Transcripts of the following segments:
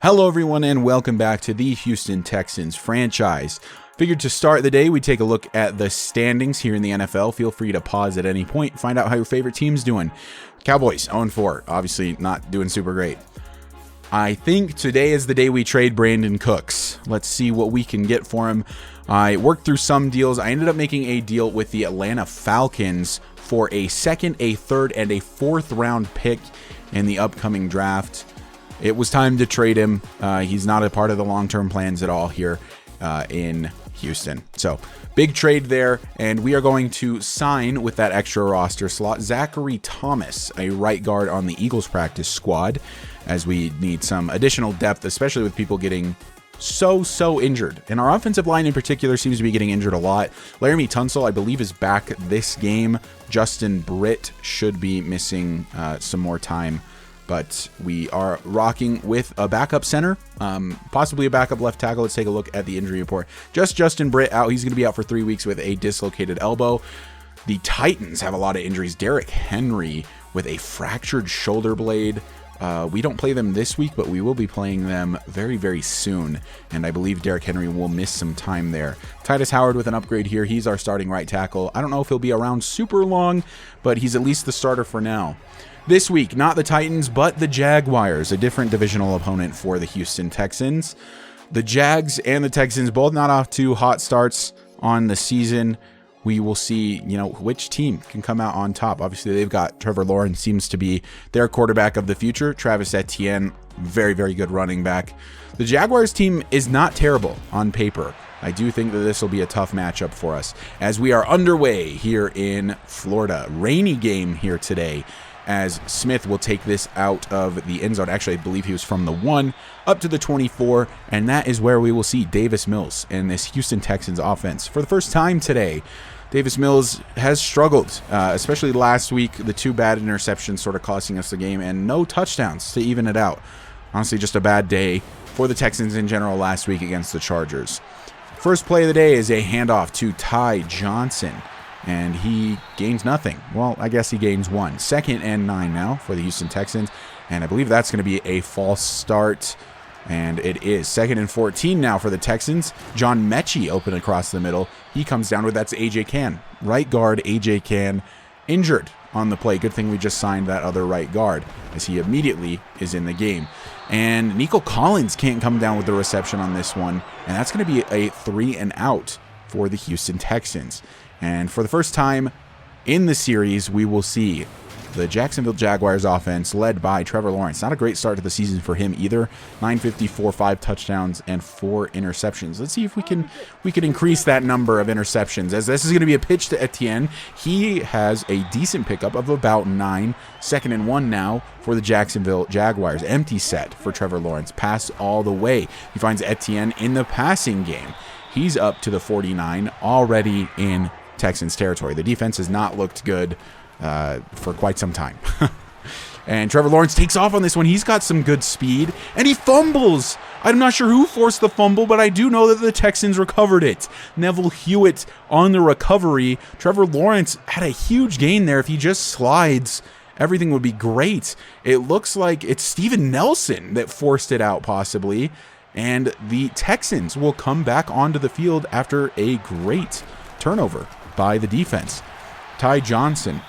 Hello everyone and welcome back to the Houston Texans franchise. Figured to start the day, we take a look at the standings here in the NFL. Feel free to pause at any point, find out how your favorite team's doing. Cowboys 0-4, obviously not doing super great. I think today is the day we trade Brandon Cooks. Let's see what we can get for him. I worked through some deals. I ended up making a deal with the Atlanta Falcons for a second, a third, and a fourth round pick in the upcoming draft. It was time to trade him. He's not a part of the long-term plans at all here in Houston. So big trade there, and we are going to sign with that extra roster slot Zachary Thomas, a right guard on the Eagles practice squad, as we need some additional depth, especially with people getting so injured. And our offensive line in particular seems to be getting injured a lot. Laramie Tunsil, I believe, is back this game. Justin Britt should be missing some more time. But we are rocking with a backup center, possibly a backup left tackle. Let's take a look at the injury report. Just Justin Britt out. He's going to be out for 3 weeks with a dislocated elbow. The Titans have a lot of injuries. Derrick Henry with a fractured shoulder blade. We don't play them this week, but we will be playing them very soon. And I believe Derrick Henry will miss some time there. Titus Howard with an upgrade here. He's our starting right tackle. I don't know if he'll be around super long, but he's at least the starter for now. This week, not the Titans, but the Jaguars, a different divisional opponent for the Houston Texans. The Jags and the Texans both not off to hot starts on the season. We will see, which team can come out on top. Obviously, they've got Trevor Lawrence, seems to be their quarterback of the future. Travis Etienne, very good running back. The Jaguars team is not terrible on paper. I do think that this will be a tough matchup for us as we are underway here in Florida. Rainy game here today, as Smith will take this out of the end zone. Actually, I believe he was from the 1 up to the 24, and that is where we will see Davis Mills in this Houston Texans offense. For the first time today, Davis Mills has struggled, especially last week. The 2 bad interceptions sort of costing us the game, and no touchdowns to even it out. Honestly, just a bad day for the Texans in general last week against the Chargers. First play of the day is a handoff to Ty Johnson, and he gains nothing. Well, I guess he gains 1. 2nd and 9 now for the Houston Texans, and I believe that's going to be a false start, and it is. 2nd and 14 now for the Texans. John Mechie open across the middle. He comes down with, that's A.J. Cann. Right guard A.J. Cann injured on the play. Good thing we just signed that other right guard, as he immediately is in the game. And Nico Collins can't come down with the reception on this one, and that's going to be a 3 and out for the Houston Texans. And for the first time in the series, we will see the Jacksonville Jaguars offense led by Trevor Lawrence. Not a great start to the season for him either. 954, 5 touchdowns, and 4 interceptions. Let's see if we can increase that number of interceptions, as this is going to be a pitch to Etienne. He has a decent pickup of about 9. 2nd and 1 now for the Jacksonville Jaguars. Empty set for Trevor Lawrence. Pass all the way. He finds Etienne in the passing game. He's up to the 49, already in Texans territory. The defense has not looked good for quite some time. And Trevor Lawrence takes off on this one. He's got some good speed, and he fumbles. I'm not sure who forced the fumble, but I do know that the Texans recovered it. Neville Hewitt on the recovery. Trevor Lawrence had a huge gain there. If he just slides, everything would be great. It looks like it's Steven Nelson that forced it out, possibly. And the Texans will come back onto the field after a great turnover by the defense. Ty Johnson,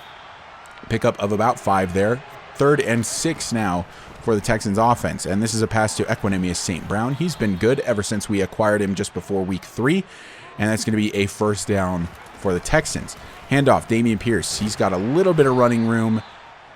pickup of about 5 there. 3rd and 6 now for the Texans offense. And this is a pass to Equanimeous St. Brown. He's been good ever since we acquired him just before week 3. And that's going to be a first down for the Texans. Handoff, Dameon Pierce. He's got a little bit of running room.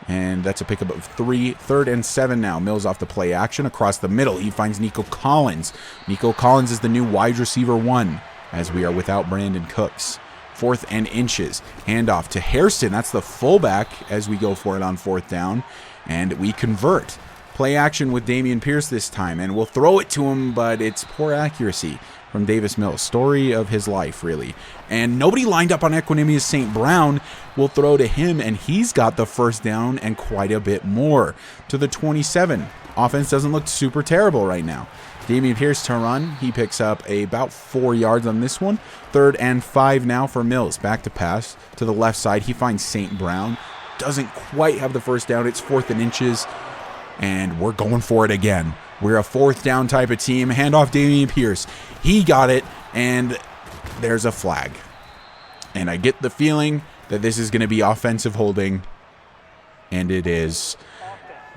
And that's a pickup of 3. 3rd and 7 now. Mills off the play action across the middle. He finds Nico Collins. Nico Collins is the new wide receiver 1, as we are without Brandon Cooks. 4th and inches. Handoff to Hairston. That's the fullback as we go for it on 4th down. And we convert. Play action with Dameon Pierce this time. And we'll throw it to him, but it's poor accuracy from Davis Mills. Story of his life, really. And nobody lined up on Equanimeous St. Brown. Will throw to him, and he's got the first down and quite a bit more. To the 27. Offense doesn't look super terrible right now. Dameon Pierce to run. He picks up about 4 yards on this one. 3rd and 5 now for Mills. Back to pass to the left side. He finds St. Brown. Doesn't quite have the first down. It's 4th and inches. And we're going for it again. We're a fourth down type of team. Handoff Dameon Pierce. He got it, and there's a flag. And I get the feeling that this is going to be offensive holding, and it is.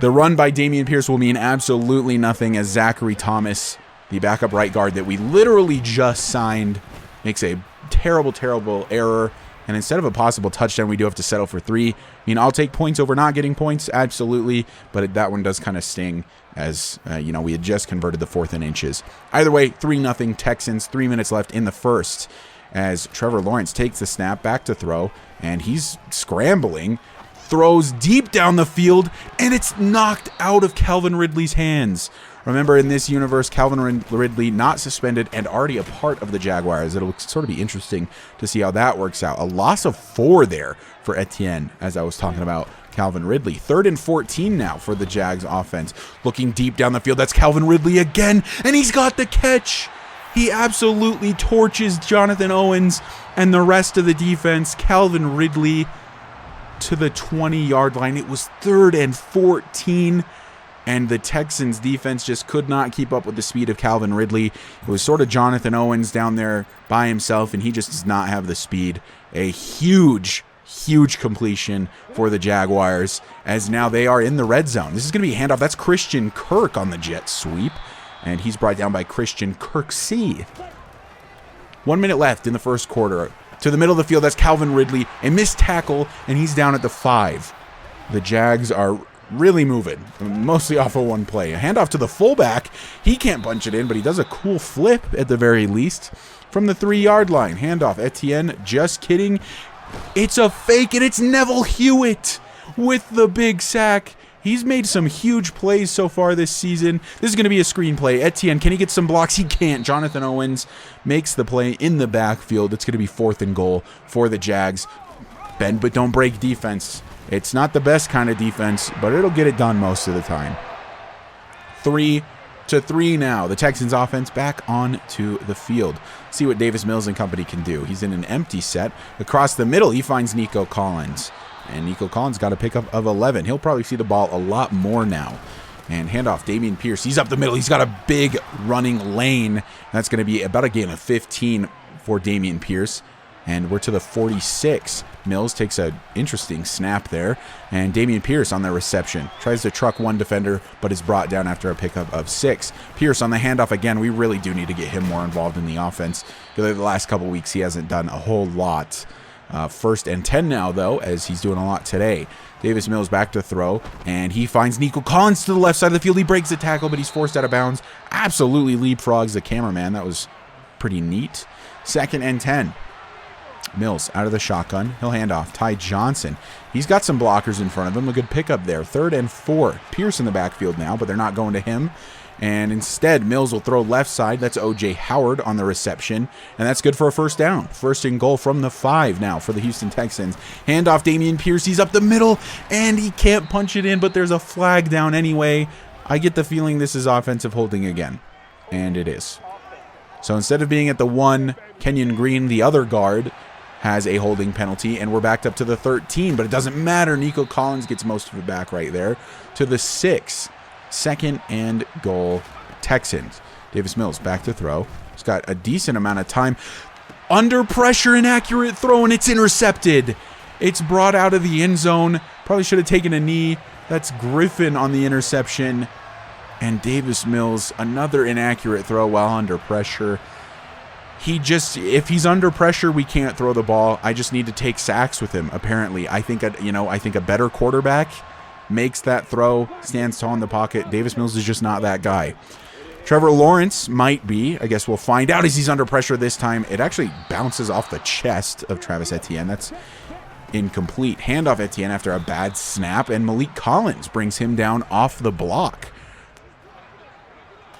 The run by Dameon Pierce will mean absolutely nothing as Zachary Thomas, the backup right guard that we literally just signed, makes a terrible, terrible error. And instead of a possible touchdown, we do have to settle for 3. I mean, I'll take points over not getting points, absolutely. But that one does kind of sting as, we had just converted the 4th and inches. Either way, 3-0 Texans, 3 minutes left in the first as Trevor Lawrence takes the snap back to throw. And he's scrambling, throws deep down the field, and it's knocked out of Calvin Ridley's hands. Remember, in this universe, Calvin Ridley not suspended and already a part of the Jaguars. It'll sort of be interesting to see how that works out. A loss of 4 there for Etienne, as I was talking about Calvin Ridley. 3rd and 14 now for the Jags offense. Looking deep down the field, that's Calvin Ridley again, and he's got the catch. He absolutely torches Jonathan Owens and the rest of the defense. Calvin Ridley to the 20-yard line. It was 3rd and 14. And the Texans defense just could not keep up with the speed of Calvin Ridley. It was sort of Jonathan Owens down there by himself, and he just does not have the speed. A huge, huge completion for the Jaguars, as now they are in the red zone. This is going to be a handoff. That's Christian Kirk on the jet sweep, and he's brought down by Christian Kirksey. 1 minute left in the first quarter. To the middle of the field, that's Calvin Ridley. A missed tackle, and he's down at the 5. The Jags are really moving, mostly off of one play. A handoff to the fullback. He can't punch it in, but he does a cool flip at the very least from the 3-yard line. Handoff Etienne, just kidding. It's a fake, and it's Neville Hewitt with the big sack. He's made some huge plays so far this season. This is going to be a screenplay. Etienne, can he get some blocks? He can't. Jonathan Owens makes the play in the backfield. It's going to be 4th and goal for the Jags. Bend but don't break defense. It's not the best kind of defense, but it'll get it done most of the time. 3-3 now. The Texans offense back onto the field. See what Davis Mills and company can do. He's in an empty set. Across the middle, he finds Nico Collins. And Nico Collins got a pickup of 11. He'll probably see the ball a lot more now. And handoff, Dameon Pierce. He's up the middle. He's got a big running lane. That's going to be about a gain of 15 for Dameon Pierce. And we're to the 46. Mills takes an interesting snap there. And Dameon Pierce on the reception. Tries to truck one defender, but is brought down after a pickup of 6. Pierce on the handoff again. We really do need to get him more involved in the offense. The last couple weeks, he hasn't done a whole lot. 1st and 10 now, though, as he's doing a lot today. Davis Mills back to throw, and he finds Nico Collins to the left side of the field. He breaks the tackle, but he's forced out of bounds. Absolutely leapfrogs the cameraman. That was pretty neat. 2nd and 10. Mills out of the shotgun. He'll hand off. Ty Johnson. He's got some blockers in front of him. A good pickup there. 3rd and 4. Pierce in the backfield now, but they're not going to him. And instead, Mills will throw left side. That's O.J. Howard on the reception. And that's good for a 1st down. 1st and goal from the 5 now for the Houston Texans. Handoff Dameon Pierce. He's up the middle, and he can't punch it in, but there's a flag down anyway. I get the feeling this is offensive holding again. And it is. So instead of being at the 1, Kenyon Green, the other guard, has a holding penalty, and we're backed up to the 13. But it doesn't matter. Nico Collins gets most of it back right there to the 6. 2nd and goal, Texans. Davis Mills back to throw. He's got a decent amount of time. Under pressure, inaccurate throw, and it's intercepted. It's brought out of the end zone. Probably should have taken a knee. That's Griffin on the interception. And Davis Mills, another inaccurate throw while under pressure. If he's under pressure, we can't throw the ball. I just need to take sacks with him, apparently. I think a better quarterback makes that throw, stands tall in the pocket. Davis Mills is just not that guy. Trevor Lawrence might be. I guess we'll find out as he's under pressure this time. It actually bounces off the chest of Travis Etienne. That's incomplete. Handoff Etienne after a bad snap, and Malik Collins brings him down off the block.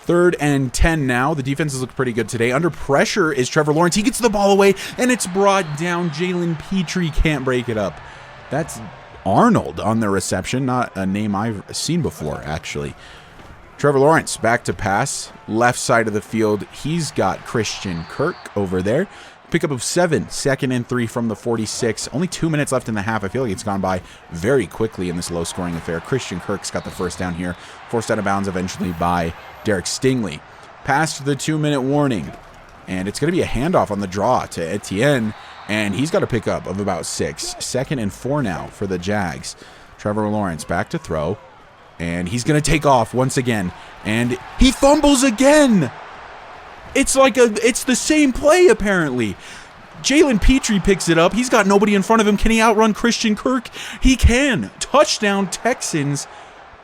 3rd and 10 now. The defenses look pretty good today. Under pressure is Trevor Lawrence. He gets the ball away, and it's brought down. Jalen Petrie can't break it up. That's Arnold on the reception. Not a name I've seen before, actually. Trevor Lawrence back to pass. Left side of the field. He's got Christian Kirk over there. Pickup of 7, 2nd and 3 from the 46. Only 2 minutes left in the half. I feel like it's gone by very quickly in this low-scoring affair. Christian Kirk's got the first down here, forced out of bounds eventually by Derek Stingley. Past the 2-minute warning, and it's going to be a handoff on the draw to Etienne, and he's got a pickup of about 6. 2nd and 4 now for the Jags. Trevor Lawrence back to throw, and he's going to take off once again, and he fumbles again. It's the same play, apparently. Jalen Petrie picks it up. He's got nobody in front of him. Can he outrun Christian Kirk? He can. Touchdown, Texans.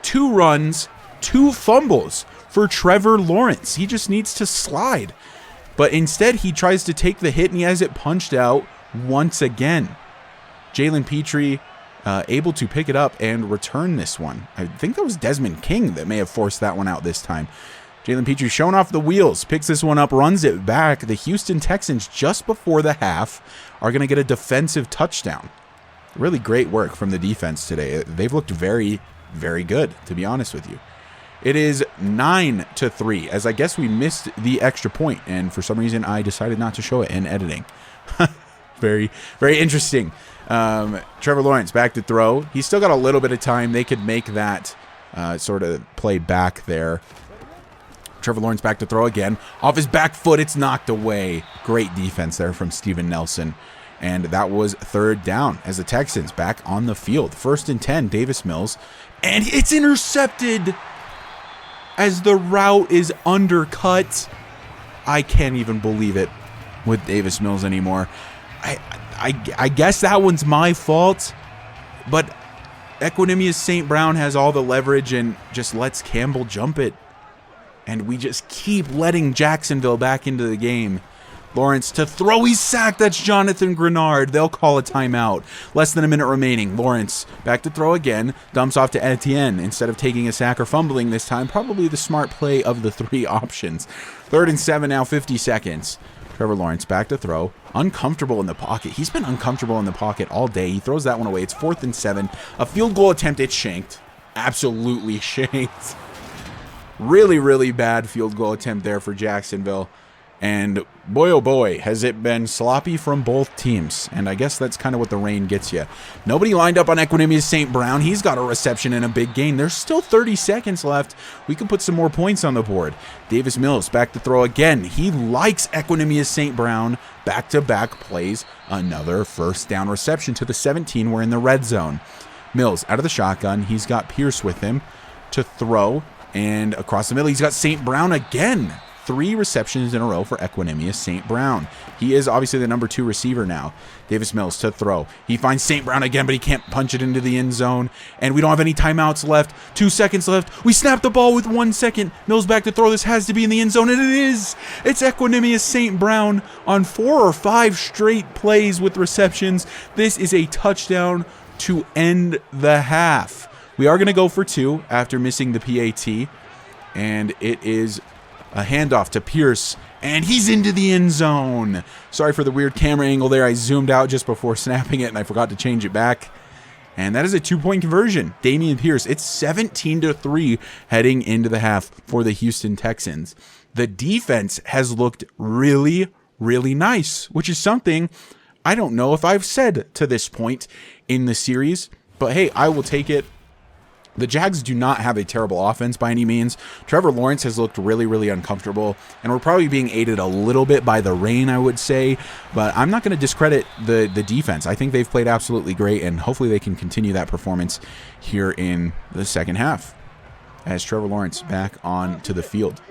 2 runs, 2 fumbles for Trevor Lawrence. He just needs to slide. But instead, he tries to take the hit, and he has it punched out once again. Jalen Petrie able to pick it up and return this one. I think that was Desmond King that may have forced that one out this time. Jalen Petrie showing off the wheels, picks this one up, runs it back. The Houston Texans, just before the half, are going to get a defensive touchdown. Really great work from the defense today. They've looked very, very good, to be honest with you. It is 9-3, as I guess we missed the extra point, and for some reason I decided not to show it in editing. Very, very interesting. Trevor Lawrence back to throw. He's still got a little bit of time. They could make that sort of play back there. Trevor Lawrence back to throw again. Off his back foot, it's knocked away. Great defense there from Steven Nelson. And that was 3rd down as the Texans back on the field. 1st and 10, Davis Mills. And it's intercepted as the route is undercut. I can't even believe it with Davis Mills anymore. I guess that one's my fault. But Equanimous St. Brown has all the leverage and just lets Campbell jump it. And we just keep letting Jacksonville back into the game. Lawrence to throw. He's sacked. That's Jonathan Grenard. They'll call a timeout. Less than a minute remaining. Lawrence back to throw again. Dumps off to Etienne instead of taking a sack or fumbling this time. Probably the smart play of the 3 options. 3rd and 7 now, 50 seconds. Trevor Lawrence back to throw. Uncomfortable in the pocket. He's been uncomfortable in the pocket all day. He throws that one away. It's 4th and 7. A field goal attempt. It's shanked. Absolutely shanked. Really, really bad field goal attempt there for Jacksonville. And boy, oh boy, has it been sloppy from both teams. And I guess that's kind of what the rain gets you. Nobody lined up on Equanimous St. Brown. He's got a reception and a big gain. There's still 30 seconds left. We can put some more points on the board. Davis Mills back to throw again. He likes Equanimous St. Brown. Back-to-back plays another 1st down reception to the 17. We're in the red zone. Mills out of the shotgun. He's got Pierce with him to throw. And across the middle, he's got St. Brown again. 3 receptions in a row for Equanimous St. Brown. He is obviously the number 2 receiver now. Davis Mills to throw. He finds St. Brown again, but he can't punch it into the end zone. And we don't have any timeouts left. 2 seconds left. We snap the ball with 1 second. Mills back to throw. This has to be in the end zone, and it is. It's Equanimous St. Brown on 4 or 5 straight plays with receptions. This is a touchdown to end the half. We are going to go for 2 after missing the PAT, and it is a handoff to Pierce, and he's into the end zone. Sorry for the weird camera angle there. I zoomed out just before snapping it, and I forgot to change it back. And that is a 2-point conversion. Dameon Pierce. It's 17-3 heading into the half for the Houston Texans. The defense has looked really, really nice, which is something I don't know if I've said to this point in the series, but hey, I will take it. The Jags do not have a terrible offense by any means. Trevor Lawrence has looked really, really uncomfortable, and we're probably being aided a little bit by the rain, I would say, but I'm not going to discredit the defense. I think they've played absolutely great, and hopefully they can continue that performance here in the second half as Trevor Lawrence back on to the field.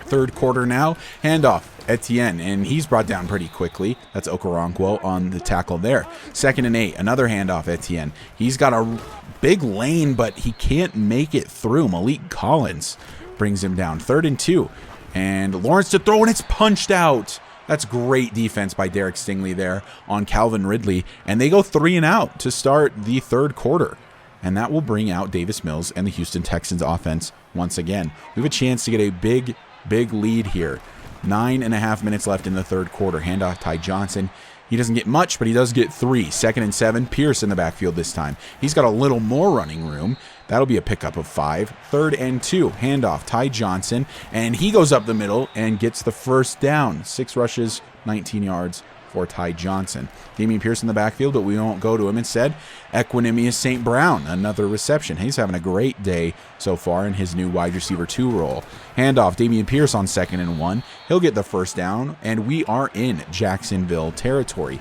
3rd quarter now, handoff, Etienne, and he's brought down pretty quickly. That's Okoronkwo on the tackle there. 2nd and 8, another handoff, Etienne. He's got a big lane, but he can't make it through. Malik Collins brings him down. 3rd and 2, and Lawrence to throw, and it's punched out. That's great defense by Derek Stingley there on Calvin Ridley, and they go 3 and out to start the 3rd quarter. And that will bring out Davis Mills and the Houston Texans offense once again. We have a chance to get a big lead here. 9.5 minutes left in the 3rd quarter. Handoff Ty Johnson. He doesn't get much, but he does get 3. 2nd and 7. Pierce in the backfield this time. He's got a little more running room. That'll be a pickup of 5. 3rd and 2. Handoff. Ty Johnson. And he goes up the middle and gets the first down. 6 rushes, 19 yards for Ty Johnson. Dameon Pierce in the backfield, but we won't go to him. Instead, Equanimous St. Brown, another reception. He's having a great day so far in his new wide receiver 2 role. Handoff, Dameon Pierce on 2nd and 1. He'll get the first down, and we are in Jacksonville territory.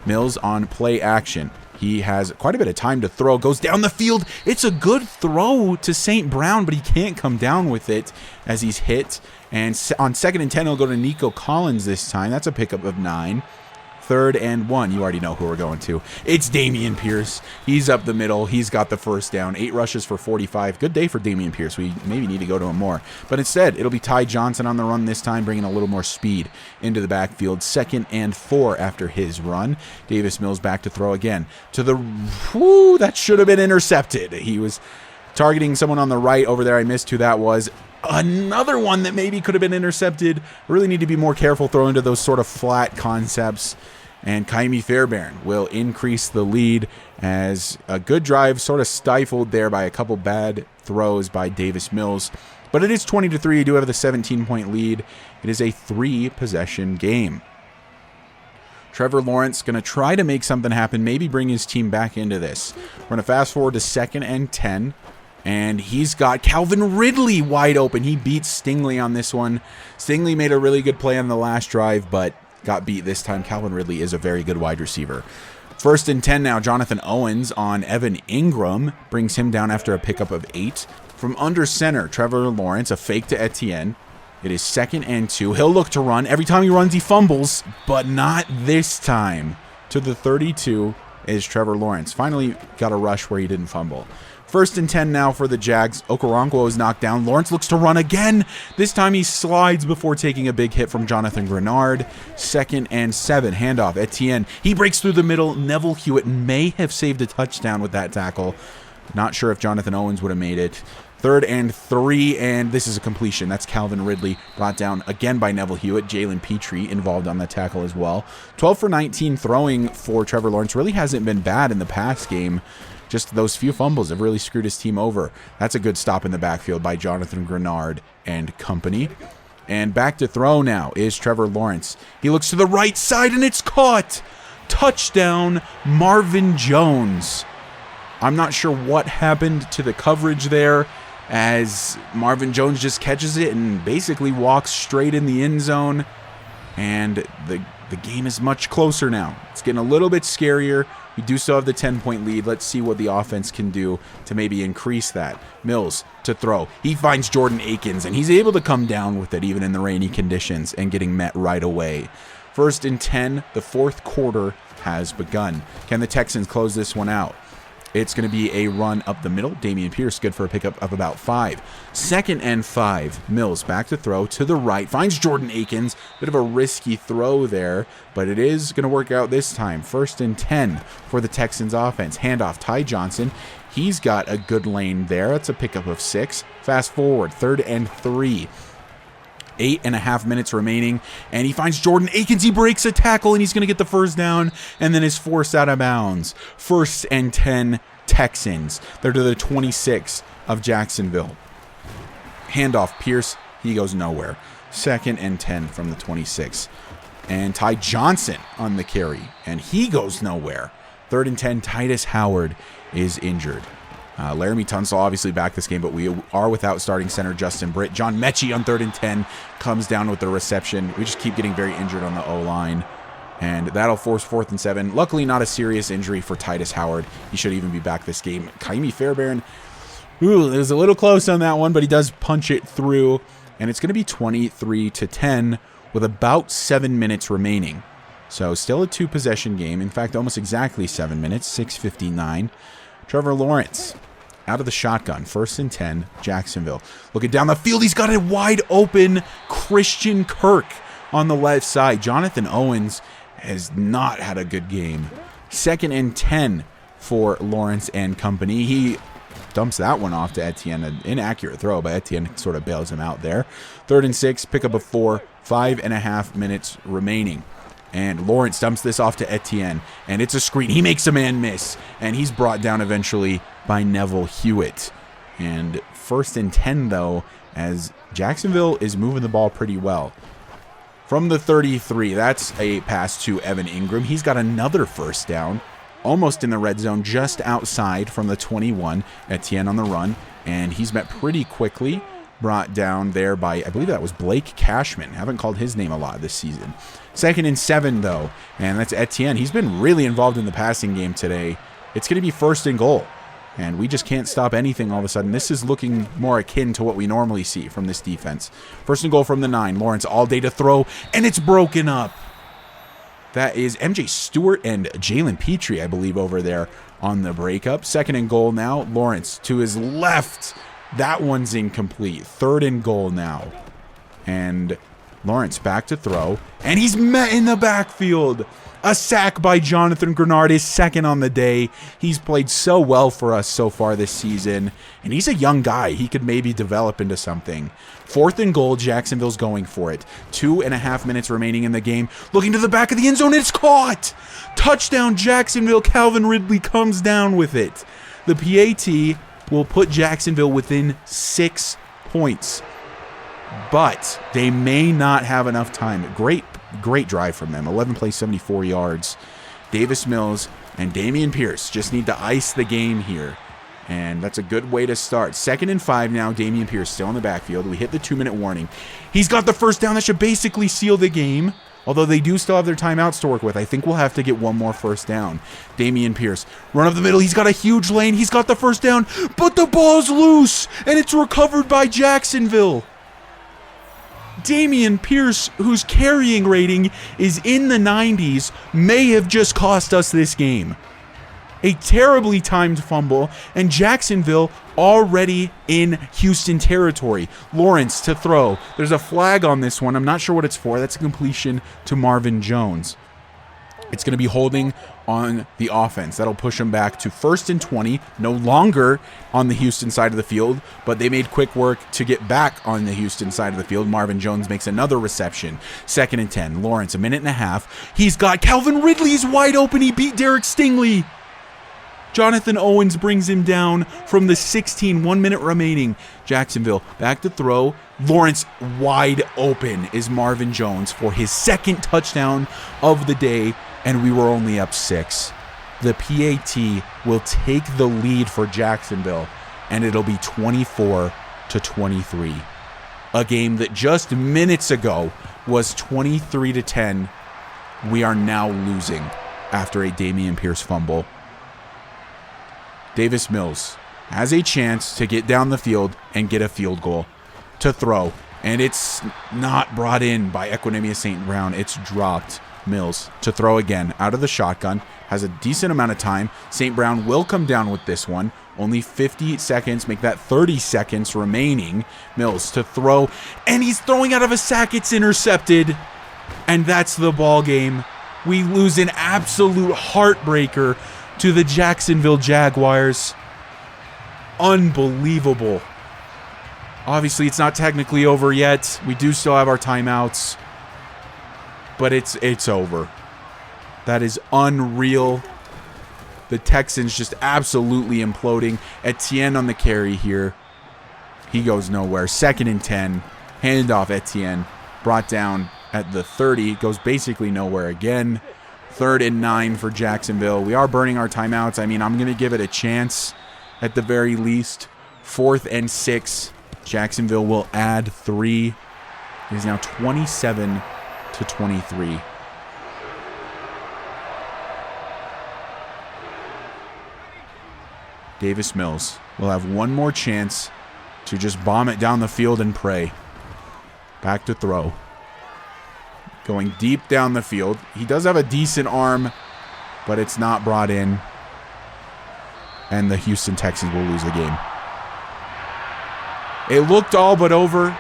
Mills on play action. He has quite a bit of time to throw. Goes down the field. It's a good throw to St. Brown, but he can't come down with it as he's hit. And on 2nd and 10, he'll go to Nico Collins this time. That's a pickup of 9. 3rd and 1. You already know who we're going to. It's Dameon Pierce. He's up the middle. He's got the first down. 8 rushes for 45. Good day for Dameon Pierce. We maybe need to go to him more. But instead, it'll be Ty Johnson on the run this time, bringing a little more speed into the backfield. 2nd and 4 after his run. Davis Mills back to throw again. To the... Whoo, that should have been intercepted. He was targeting someone on the right over there. I missed who that was. Another one that maybe could have been intercepted. Really need to be more careful throwing to those sort of flat concepts. And Kaimi Fairbairn will increase the lead as a good drive sort of stifled there by a couple bad throws by Davis Mills. But it is 20-3. You do have the 17-point lead. It is a 3-possession game. Trevor Lawrence going to try to make something happen, maybe bring his team back into this. We're going to fast forward to 2nd and 10. And he's got Calvin Ridley wide open. He beats Stingley on this one. Stingley made a really good play on the last drive, but got beat this time. Calvin Ridley is a very good wide receiver. 1st and 10 now. Jonathan Owens on Evan Ingram. Brings him down after a pickup of 8. From under center, Trevor Lawrence, a fake to Etienne. It is 2nd and 2. He'll look to run. Every time he runs, he fumbles, but not this time. To the 32 is Trevor Lawrence. Finally got a rush where he didn't fumble. 1st and 10 now for the Jags. Okoronkwo is knocked down. Lawrence looks to run again. This time he slides before taking a big hit from Jonathan Grenard. 2nd and 7. Handoff. Etienne. He breaks through the middle. Neville Hewitt may have saved a touchdown with that tackle. Not sure if Jonathan Owens would have made it. 3rd and 3, and this is a completion. That's Calvin Ridley, brought down again by Neville Hewitt. Jalen Petrie involved on the tackle as well. 12 for 19 throwing for Trevor Lawrence. Really hasn't been bad in the pass game. Just those few fumbles have really screwed his team over. That's a good stop in the backfield by Jonathan Grenard and company. And back to throw now is Trevor Lawrence. He looks to the right side, and it's caught. Touchdown, Marvin Jones. I'm not sure what happened to the coverage there, as Marvin Jones just catches it and basically walks straight in the end zone. And the game is much closer now. It's getting a little bit scarier. We do still have the 10-point lead. Let's see what the offense can do to maybe increase that. Mills to throw. He finds Jordan Akins, and he's able to come down with it even in the rainy conditions and getting met right away. 1st and 10. The 4th quarter has begun. Can the Texans close this one out? It's going to be a run up the middle. Dameon Pierce, good for a pickup of about 5. 2nd and 5. Mills back to throw to the right. Finds Jordan Akins. Bit of a risky throw there, but it is going to work out this time. 1st and 10 for the Texans offense. Handoff, Ty Johnson. He's got a good lane there. That's a pickup of 6. Fast forward, 3rd and 3. 8.5 minutes remaining, and he finds Jordan Akins. He breaks a tackle, and he's going to get the first down, and then is forced out of bounds. 1st and 10 Texans. They're to the 26 of Jacksonville. Handoff, Pierce. He goes nowhere. 2nd and 10 from the 26. And Ty Johnson on the carry, and he goes nowhere. 3rd and 10, Titus Howard is injured. Laramie Tunsil obviously back this game, but we are without starting center Justin Britt. John Mechie on 3rd and 10 comes down with the reception. We just keep getting very injured on the O-line, and that'll force 4th and 7. Luckily, not a serious injury for Titus Howard. He should even be back this game. Kaimi Fairbairn, it was a little close on that one, but he does punch it through, and it's going to be 23-10 with about 7 minutes remaining. So still a 2-possession game. In fact, almost exactly 7 minutes, 6:59. Trevor Lawrence out of the shotgun. 1st and 10, Jacksonville. Looking down the field, he's got a wide open Christian Kirk on the left side. Jonathan Owens has not had a good game. 2nd and 10 for Lawrence and company. He dumps that one off to Etienne. An inaccurate throw, but Etienne sort of bails him out there. 3rd and 6, pickup of 4, 5.5 minutes remaining. And Lawrence dumps this off to Etienne, and it's a screen. He makes a man miss, and he's brought down eventually by Neville Hewitt. And 1st and 10, though, as Jacksonville is moving the ball pretty well. From the 33, that's a pass to Evan Ingram. He's got another 1st down, almost in the red zone, just outside from the 21. Etienne on the run, and he's met pretty quickly. Brought down there by, I believe that was Blake Cashman. Haven't called his name a lot this season. 2nd and 7, though, and that's Etienne. He's been really involved in the passing game today. It's going to be 1st and goal, and we just can't stop anything all of a sudden. This is looking more akin to what we normally see from this defense. 1st and goal from the 9. Lawrence all day to throw, and it's broken up. That is MJ Stewart and Jalen Petrie, I believe, over there on the breakup. 2nd and goal now. Lawrence to his left. That one's incomplete. 3rd and goal now. And Lawrence back to throw. And he's met in the backfield. A sack by Jonathan Grenard, his 2nd on the day. He's played so well for us so far this season. And he's a young guy. He could maybe develop into something. 4th and goal. Jacksonville's going for it. 2.5 minutes remaining in the game. Looking to the back of the end zone. It's caught. Touchdown Jacksonville. Calvin Ridley comes down with it. The PAT will put Jacksonville within 6 points. But they may not have enough time. Great drive from them. 11 plays, 74 yards. Davis Mills and Dameon Pierce just need to ice the game here. And that's a good way to start. 2nd and 5 now. Dameon Pierce still in the backfield. We hit the 2-minute warning. He's got the 1st down. That should basically seal the game. Although they do still have their timeouts to work with. I think we'll have to get one more 1st down. Dameon Pierce, run up the middle. He's got a huge lane. He's got the 1st down. But the ball's loose. And it's recovered by Jacksonville. Dameon Pierce, whose carrying rating is in the 90s, may have just cost us this game. A terribly timed fumble, and Jacksonville already in Houston territory. Lawrence to throw. There's a flag on this one. I'm not sure what it's for. That's a completion to Marvin Jones. It's going to be holding on the offense. That'll push them back to 1st and 20. No longer on the Houston side of the field, but they made quick work to get back on the Houston side of the field. Marvin Jones makes another reception. 2nd and 10. Lawrence, 1.5 minutes. He's got Calvin Ridley. He's wide open. He beat Derek Stingley. Jonathan Owens brings him down from the 16. 1 minute remaining. Jacksonville back to throw. Lawrence wide open is Marvin Jones for his 2nd touchdown of the day, and we were only up 6. The PAT will take the lead for Jacksonville, and it'll be 24-23. A game that just minutes ago was 23-10. We are now losing after a Dameon Pierce fumble. Davis Mills has a chance to get down the field and get a field goal to throw. And it's not brought in by Equinemius St. Brown. It's dropped. Mills to throw again out of the shotgun. Has a decent amount of time. St. Brown will come down with this one. Only 50 seconds. Make that 30 seconds remaining. Mills to throw. And he's throwing out of a sack. It's intercepted. And that's the ball game. We lose an absolute heartbreaker to the Jacksonville Jaguars. Unbelievable. Obviously, it's not technically over yet. We do still have our timeouts. But it's over. That is unreal. The Texans just absolutely imploding. Etienne on the carry here. He goes nowhere. 2nd and 10. Handoff Etienne. Brought down at the 30. Goes basically nowhere again. 3rd and 9 for Jacksonville. We are burning our timeouts. I mean, I'm going to give it a chance at the very least. 4th and 6. Jacksonville will add 3. It is now 27-23. Davis Mills will have one more chance to just bomb it down the field and pray. Back to throw. Going deep down the field. He does have a decent arm, but it's not brought in. And the Houston Texans will lose the game. It looked all but over.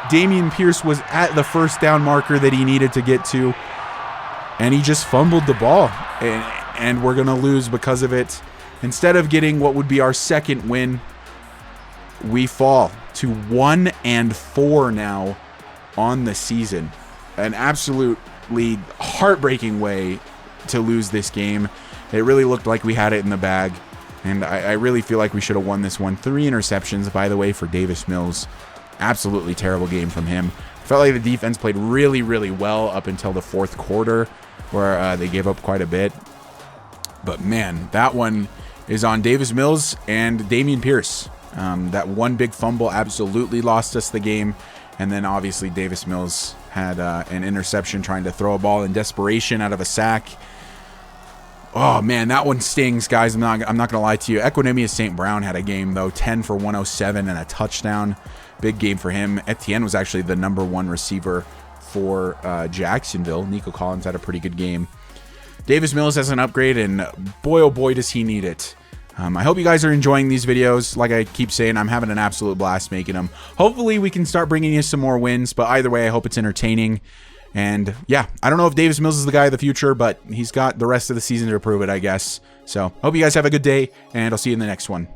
Dameon Pierce was at the 1st down marker that he needed to get to. And he just fumbled the ball. And we're going to lose because of it. Instead of getting what would be our 2nd win, we fall to 1-4 now on the season. An absolute absolutely heartbreaking way to lose this game. It really looked like we had it in the bag, and I really feel like we should have won this one. 3 interceptions, by the way, for Davis Mills. Absolutely terrible game from him. Felt like the defense played really, really well up until the fourth quarter, where they gave up quite a bit. But man, that one is on Davis Mills and Dameon Pierce. That one big fumble absolutely lost us the game. And then obviously Davis Mills had an interception trying to throw a ball in desperation out of a sack. Oh man, that one stings, guys. I'm not gonna lie to you. Equanimous St. Brown had a game though, 10 for 107 and a touchdown. Big game for him. Etienne was actually the #1 receiver for Jacksonville. Nico Collins had a pretty good game. Davis Mills has an upgrade, and boy, oh boy, does he need it. I hope you guys are enjoying these videos. Like I keep saying, I'm having an absolute blast making them. Hopefully, we can start bringing you some more wins, but either way, I hope it's entertaining. And yeah, I don't know if Davis Mills is the guy of the future, but he's got the rest of the season to prove it, I guess. So, hope you guys have a good day, and I'll see you in the next one.